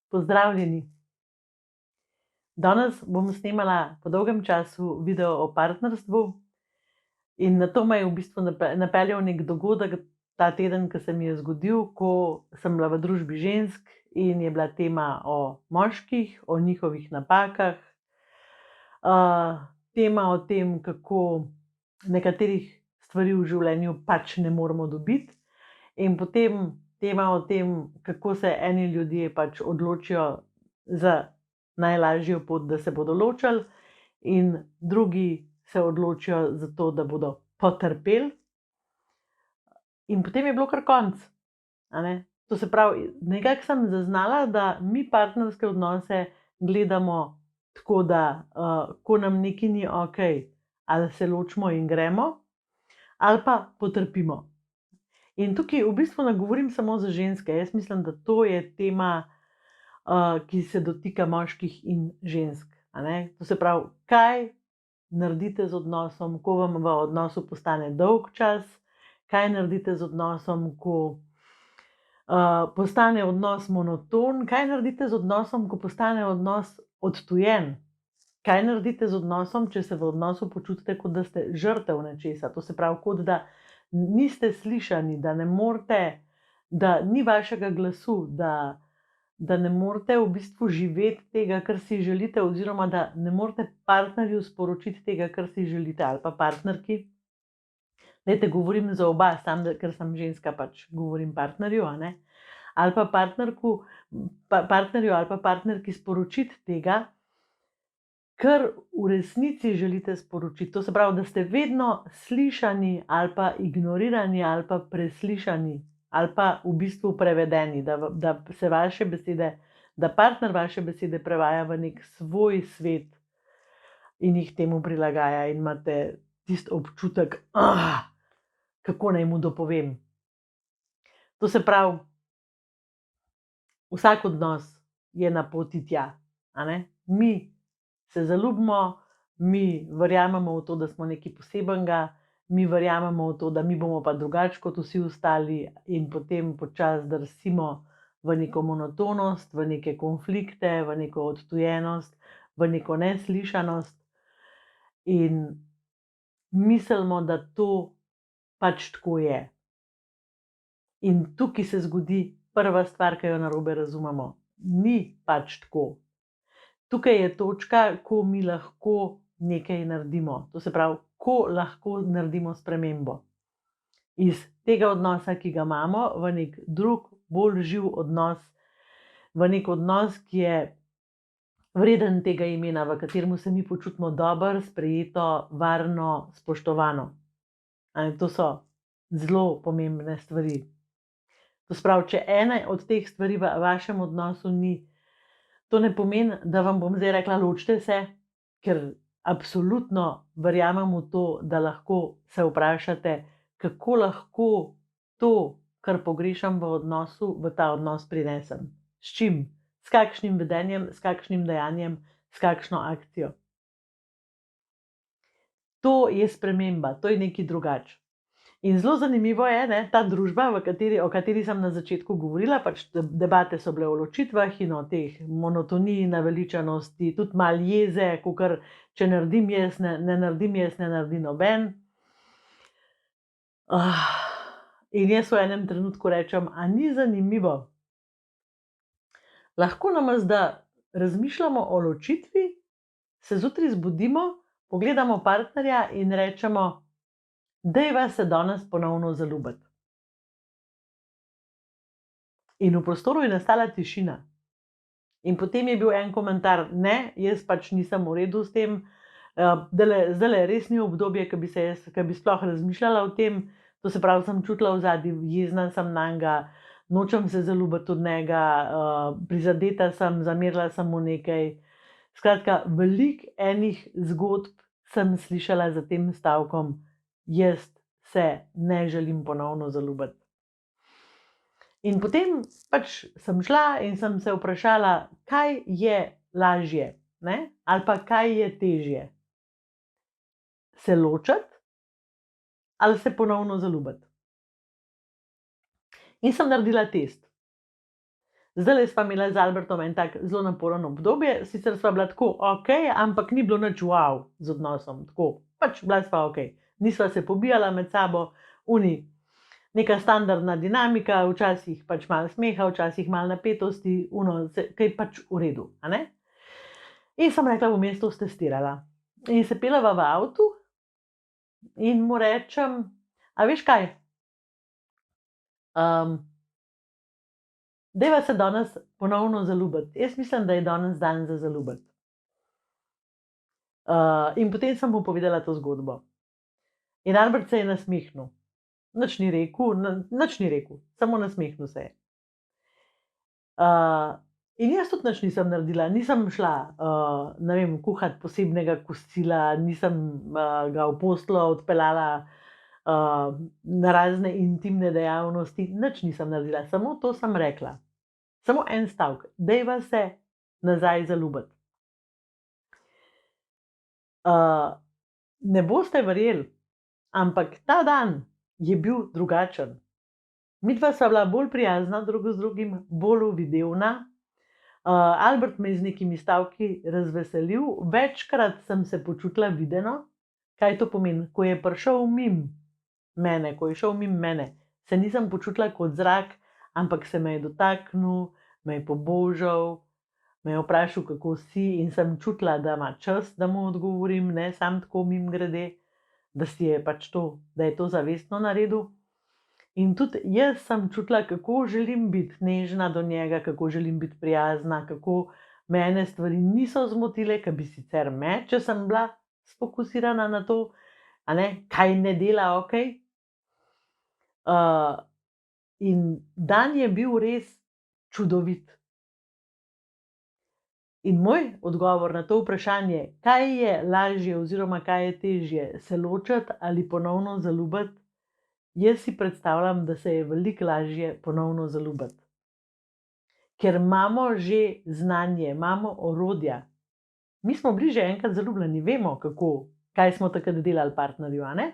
Pozdravljeni. Danes bom snemala po dolgem času video o partnerstvu in na to me je v bistvu napeljal nek dogodek ta teden, ki se mi je zgodil, ko sem bila v družbi žensk in je bila tema o moških, o njihovih napakah, tema o tem, kako nekaterih stvari v življenju pač ne moremo dobiti, in potem tema o tem, kako se eni ljudje pač odločijo za najlažjo pot, da se bodo ločili, in drugi se odločijo za to, da bodo potrpeli. In potem je bilo kar konec. To se pravi, nekako sem zaznala, da mi partnerske odnose gledamo tako, da ko nam nekaj ni okej, ali se ločimo in gremo, ali pa potrpimo. In tukaj v bistvu ne govorim samo za ženske. Jaz mislim, da to je tema, ki se dotika moških in žensk. To se pravi, kaj naredite z odnosom, ko vam v odnosu postane dolg čas, kaj naredite z odnosom, ko postane odnos monoton, kaj naredite z odnosom, ko postane odnos odtujen, kaj naredite z odnosom, če se v odnosu počutite, kot da ste žrtev nečesa. To se pravi, kot da niste slišani, da ne morete, da ni vašega glasu, da ne morete v bistvu živeti tega, kar si želite, oziroma da ne morete partnerju sporočiti tega, kar si želite, ali pa partnerki. Glejte, govorim za oba, samo ker sem ženska, pač govorim partnerju, ali pa partnerju ali pa partnerki sporočiti tega, kar v resnici želite sporočiti. To se pravi, da ste vedno slišani ali pa ignorirani ali pa preslišani ali pa v bistvu prevedeni, da se vaše besede, da partner vaše besede prevaja v nek svoj svet in jih temu prilagaja, in imate tisti občutek, kako naj mu dopovem. To se pravi, vsak odnos je na poti tja. Mi se zaljubimo, mi verjamemo v to, da smo nekaj posebenega, mi verjamemo v to, da mi bomo pa drugače kot vsi ostali, in potem počasi drsimo v neko monotonost, v neke konflikte, v neko odtujenost, v neko neslišanost, in mislimo, da to pač tako je. In tukaj se zgodi prva stvar, ki jo narobe razumemo. Ni pač tako. Tukaj je točka, ko mi lahko nekaj naredimo. To se pravi, ko lahko naredimo spremembo iz tega odnosa, ki ga imamo, v nek drug, bolj živ odnos, v nek odnos, ki je vreden tega imena, v katerem se mi počutimo dobro, sprejeto, varno, spoštovano. To so zelo pomembne stvari. To se pravi, če ena od teh stvari v vašem odnosu ni, to ne pomeni, da vam bom zdaj rekla, ločite se, ker absolutno verjamem v to, da lahko se vprašate, kako lahko to, kar pogrešam v odnosu, v ta odnos prinesem. S čim? S kakšnim vedenjem, s kakšnim dejanjem, s kakšno akcijo. To je sprememba, to je nekaj drugače. In zelo zanimivo je, ta družba, o kateri sem na začetku govorila, pač debate so bile o ločitvah in o teh monotoniji, naveličanosti, tudi malo jeze, kakor če naredim jaz, ne naredim jaz, ne naredi noben. In jaz v enem trenutku rečem, a ni zanimivo? Lahko namesto, da razmišljamo o ločitvi, se zjutraj zbudimo, pogledamo partnerja in rečemo, dajva se danes ponovno zaljubiti. In v prostoru je nastala tišina. In potem je bil en komentar, ne, jaz pač nisem v redu s tem, zdajle res ni obdobje, ki bi sploh razmišljala o tem. To se pravi, sem čutila v zadnji, jezna sem nanjega, nočem se zaljubiti od njega, prizadeta sem, zamerila sem mu nekaj. Skratka, veliko enih zgodb sem slišala za tem stavkom, jaz se ne želim ponovno zaljubiti. In potem pač sem šla in sem se vprašala, kaj je lažje, ali pa kaj je težje. Se ločiti ali se ponovno zaljubiti. In sem naredila test. Zdajle sva imela z Albertom en tak zelo naporen obdobje, sicer sva bila tako ok, ampak ni bilo nič wow z odnosom, tako, pač bila sva ok. Nisva se pobijala med sabo, neka standardna dinamika, včasih pač malo smeha, včasih malo napetosti, kaj pač v redu, a ne? In sem rekla, bom jaz to stestirala. In se pelava v avtu in mu rečem, a veš kaj, dajva se danes ponovno zaljubiti. Jaz mislim, da je danes dan za zaljubiti. In potem sem mu povedala to zgodbo. In Albert se je nasmehnil. Nič ni rekel, samo nasmehnil se je. In jaz tudi nič nisem naredila, nisem šla, ne vem, kuhati posebnega kosila, nisem ga v posteljo odpeljala na razne intimne dejavnosti, nič nisem naredila, samo to sem rekla. Samo en stavek, dajva se nazaj zaljubiti. Ne boste verjeli, ampak ta dan je bil drugačen. Midva sva bila bolj prijazna drug z drugim, bolj uvidevna. Albert me je z nekimi stavki razveselil, večkrat sem se počutila videno. Kaj to pomeni? Ko je prišel mimo mene, ko je šel mimo mene, se nisem počutila kot zrak, ampak se me je dotaknil, me je pobožal, me je vprašal, kako si, in sem čutila, da ima čas, da mu odgovorim, ne sam tako mimogrede, da je to zavestno naredil. In tudi jaz sem čutila, kako želim biti nežna do njega, kako želim biti prijazna, kako mene stvari niso zmotile, ker bi sicer me, če sem bila sfokusirana na to, a ne, kaj ne dela ok. In dan je bil res čudovit. In moj odgovor na to vprašanje, kaj je lažje oziroma kaj je težje, se ločiti ali ponovno zaljubiti, jaz si predstavljam, da se je veliko lažje ponovno zaljubiti. Ker imamo že znanje, imamo orodja. Mi smo bili že enkrat zaljubljeni, vemo, kaj smo takrat delali partnerju, a ne?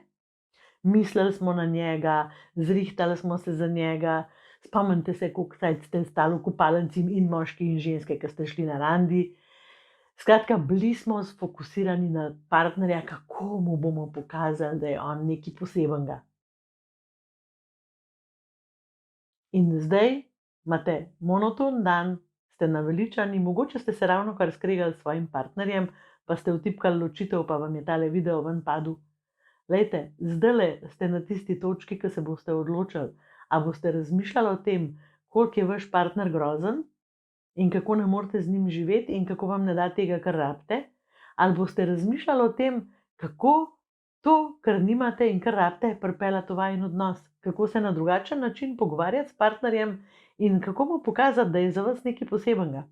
Mislili smo na njega, zrihtali smo se za njega. Spomnite se, koliko ste stali v kopalnici in moški in ženske, ki ste šli na randi. Skratka, bili smo sfokusirani na partnerja, kako mu bomo pokazali, da je on nekaj posebenega. In zdaj imate monoton dan, ste naveličani, mogoče ste se ravno kar skregali s svojim partnerjem, pa ste vtipkali ločitev, pa vam je tale video ven padel. Lejte, zdajle ste na tisti točki, ki se boste odločili, a boste razmišljali o tem, koliko je vaš partner grozen in kako ne morete z njim živeti in kako vam ne da tega, kar rabite, ali boste razmišljali o tem, kako to, kar nimate in kar rabite, pripeljati v vajen odnos, kako se na drugačen način pogovarjati s partnerjem in kako mu pokazati, da je za vas nekaj posebenega.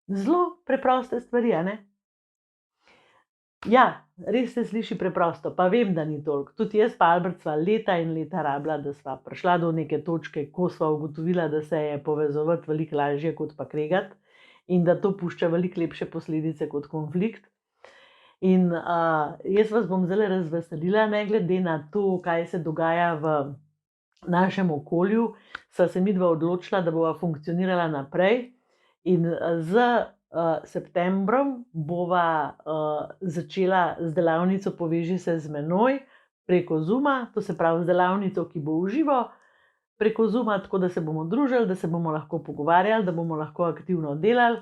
Zelo preproste stvari, a ne? Ja, res se sliši preprosto, pa vem, da ni toliko. Tudi jaz pa Albert sva leta in leta rabila, da sva prišla do neke točke, ko sva ugotovila, da se je povezovati veliko lažje kot pa kregati in da to pušča veliko lepše posledice kot konflikt. In jaz vas bom zdaj razveselila, ne glede na to, kaj se dogaja v našem okolju, sva se midva odločila, da bova funkcionirala naprej in z septembrom bova začela z delavnico Poveži se z menoj preko Zooma, to se pravi z delavnico, ki bo v živo, preko Zooma, tako da se bomo družili, da se bomo lahko pogovarjali, da bomo lahko aktivno delali.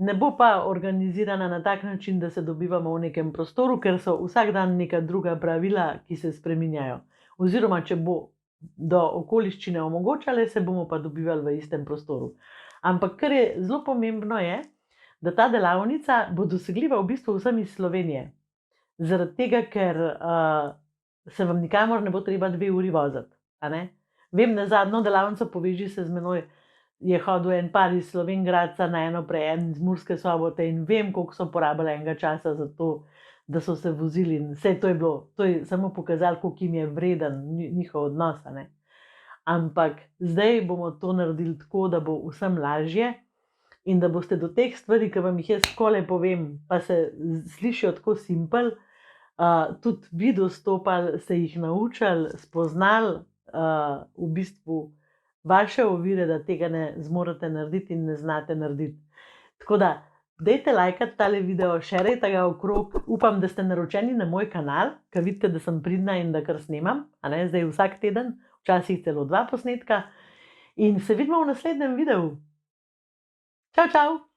Ne bo pa organizirana na tak način, da se dobivamo v nekem prostoru, ker so vsak dan neka druga pravila, ki se spreminjajo. Oziroma, če bo do okoliščine omogočale, se bomo pa dobivali v istem prostoru. Ampak kar je zelo pomembno je, da ta delavnica bo dosegljiva v bistvu vsem iz Slovenije. Zaradi tega, ker se vam nikamor ne bo treba 2 uri voziti, a ne? Vem, na zadnjo delavnico Poveži se z menoj je hodil en par iz Slovenj Gradca, na eno prej en iz Murske Sobote in vem, koliko so porabili enega časa za to, da so se vozili in vse to je samo pokazalo, koliko jim je vreden njihov odnos, a ne? Ampak zdaj bomo to naredili tako, da bo vsem lažje in da boste do teh stvari, ki vam jih jaz takole povem, pa se slišijo tako simpel, tudi vi dostopali, se jih naučili, spoznali, v bistvu vaše ovire, da tega ne zmorete narediti in ne znate narediti. Tako da, dajte lajkati tale video, šerajte ga okrog, upam, da ste naročeni na moj kanal, ker vidite, da sem pridna in da kar snemam, zdaj vsak teden, včasih celo 2 posnetka. In se vidimo v naslednjem videu. Čau, čau!